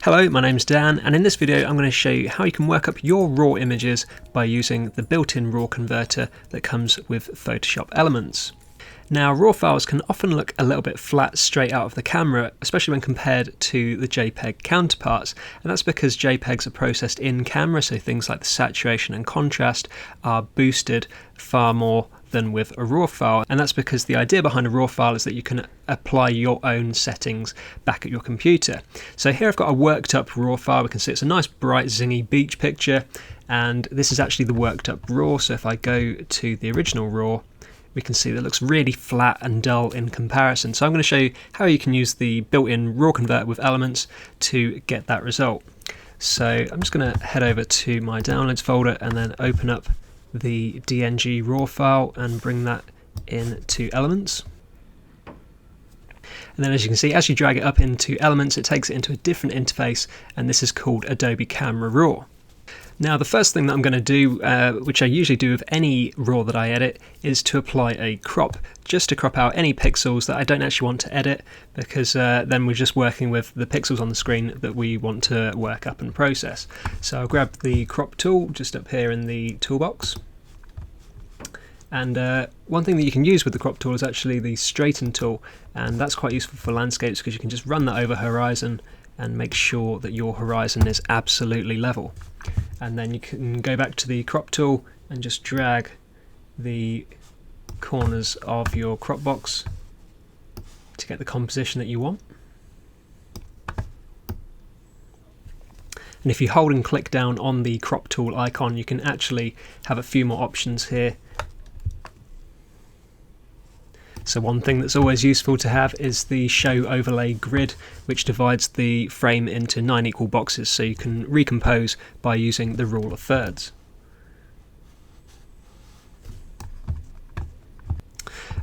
Hello, my name's Dan, and in this video I'm going to show you how you can work up your raw images by using the built-in RAW converter that comes with Photoshop Elements. Now, RAW files can often look a little bit flat straight out of the camera, especially when compared to the JPEG counterparts, and that's because JPEGs are processed in camera, so things like the saturation and contrast are boosted far more than with a RAW file, and that's because the idea behind a RAW file is that you can apply your own settings back at your computer. So here I've got a worked up RAW file. We can see it's a nice bright zingy beach picture, and this is actually the worked up RAW. So if I go to the original RAW, we can see that it looks really flat and dull in comparison. So I'm going to show you how you can use the built-in RAW converter with Elements to get that result. So I'm just going to head over to my downloads folder and then open up the DNG RAW file and bring that into Elements. And then as you can see, as you drag it up into Elements, it takes it into a different interface, and this is called Adobe Camera Raw. Now, the first thing that I'm going to do, which I usually do with any RAW that I edit, is to apply a crop, just to crop out any pixels that I don't actually want to edit, because then we're just working with the pixels on the screen that we want to work up and process. So I'll grab the crop tool just up here in the toolbox. And one thing that you can use with the crop tool is actually the straighten tool, and that's quite useful for landscapes because you can just run that over horizon and make sure that your horizon is absolutely level. And then you can go back to the crop tool and just drag the corners of your crop box to get the composition that you want. And if you hold and click down on the crop tool icon, you can actually have a few more options here. So one thing that's always useful to have is the show overlay grid, which divides the frame into 9 equal boxes, so you can recompose by using the rule of thirds.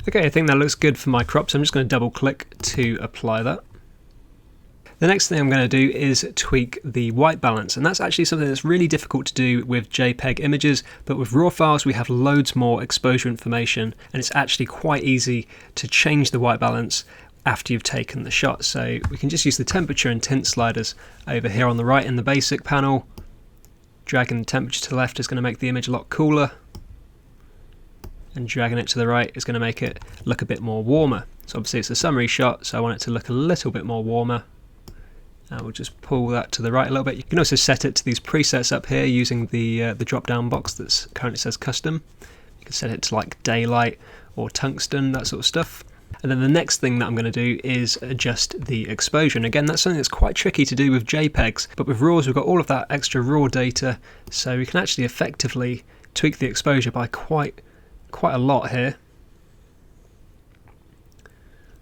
Okay, I think that looks good for my crop, so I'm just going to double click to apply that. The next thing I'm going to do is tweak the white balance, and that's actually something that's really difficult to do with JPEG images, but with RAW files we have loads more exposure information, and it's actually quite easy to change the white balance after you've taken the shot. So we can just use the temperature and tint sliders over here on the right in the basic panel. Dragging the temperature to the left is going to make the image a lot cooler, and dragging it to the right is going to make it look a bit more warmer. So obviously it's a summary shot, so I want it to look a little bit more warmer. And we'll just pull that to the right a little bit. You can also set it to these presets up here using the drop-down box that currently says custom. You can set it to like daylight or tungsten, that sort of stuff. And then the next thing that I'm going to do is adjust the exposure. And again, that's something that's quite tricky to do with JPEGs, but with RAWs we've got all of that extra raw data, so we can actually effectively tweak the exposure by quite a lot here.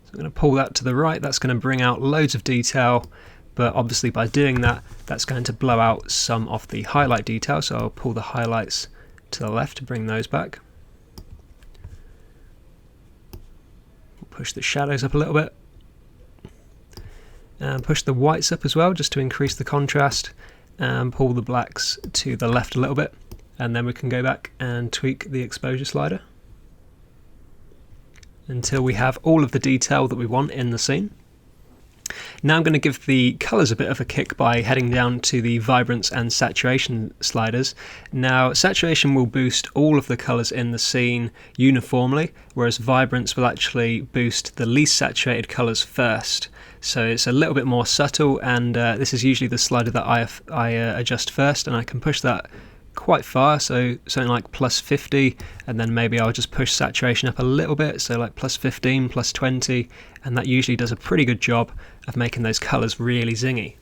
So I'm going to pull that to the right. That's going to bring out loads of detail. But obviously by doing that, that's going to blow out some of the highlight detail, so I'll pull the highlights to the left to bring those back. We'll push the shadows up a little bit. And push the whites up as well, just to increase the contrast. And pull the blacks to the left a little bit. And then we can go back and tweak the exposure slider until we have all of the detail that we want in the scene. Now I'm going to give the colours a bit of a kick by heading down to the vibrance and saturation sliders. Now saturation will boost all of the colours in the scene uniformly, whereas vibrance will actually boost the least saturated colours first. So it's a little bit more subtle, and this is usually the slider that I adjust first, and I can push that quite far, so something like +50, and then maybe I'll just push saturation up a little bit, so like +15, +20, and that usually does a pretty good job of making those colours really zingy.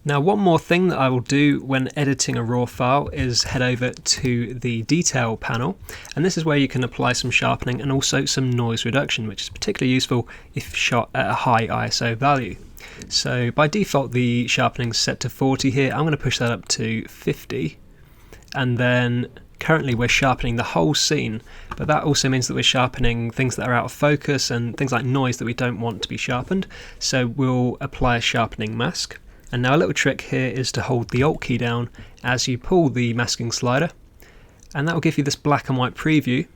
Now, one more thing that I will do when editing a RAW file is head over to the detail panel, and this is where you can apply some sharpening and also some noise reduction, which is particularly useful if shot at a high ISO value. So by default the sharpening is set to 40 here. I'm going to push that up to 50. And then currently we're sharpening the whole scene, but that also means that we're sharpening things that are out of focus and things like noise that we don't want to be sharpened. So we'll apply a sharpening mask. And now a little trick here is to hold the Alt key down as you pull the masking slider, and that will give you this black and white preview.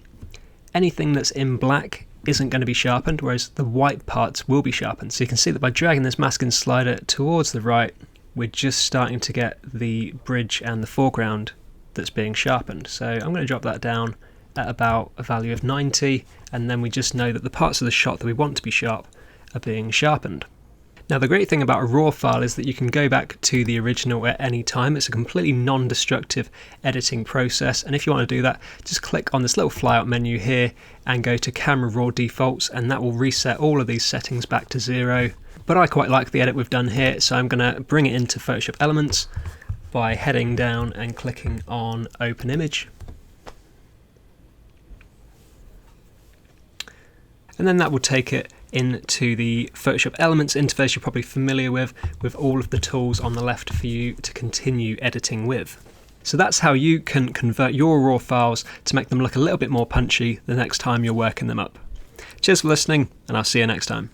Anything that's in black isn't going to be sharpened, whereas the white parts will be sharpened. So you can see that by dragging this masking slider towards the right, we're just starting to get the bridge and the foreground that's being sharpened. So I'm going to drop that down at about a value of 90, and then we just know that the parts of the shot that we want to be sharp are being sharpened. Now the great thing about a RAW file is that you can go back to the original at any time. It's a completely non-destructive editing process, and if you want to do that, just click on this little flyout menu here and go to Camera Raw Defaults, and that will reset all of these settings back to 0. But I quite like the edit we've done here, so I'm going to bring it into Photoshop Elements by heading down and clicking on Open Image. And then that will take it into the Photoshop Elements interface you're probably familiar with all of the tools on the left for you to continue editing with. So that's how you can convert your RAW files to make them look a little bit more punchy the next time you're working them up. Cheers for listening, and I'll see you next time.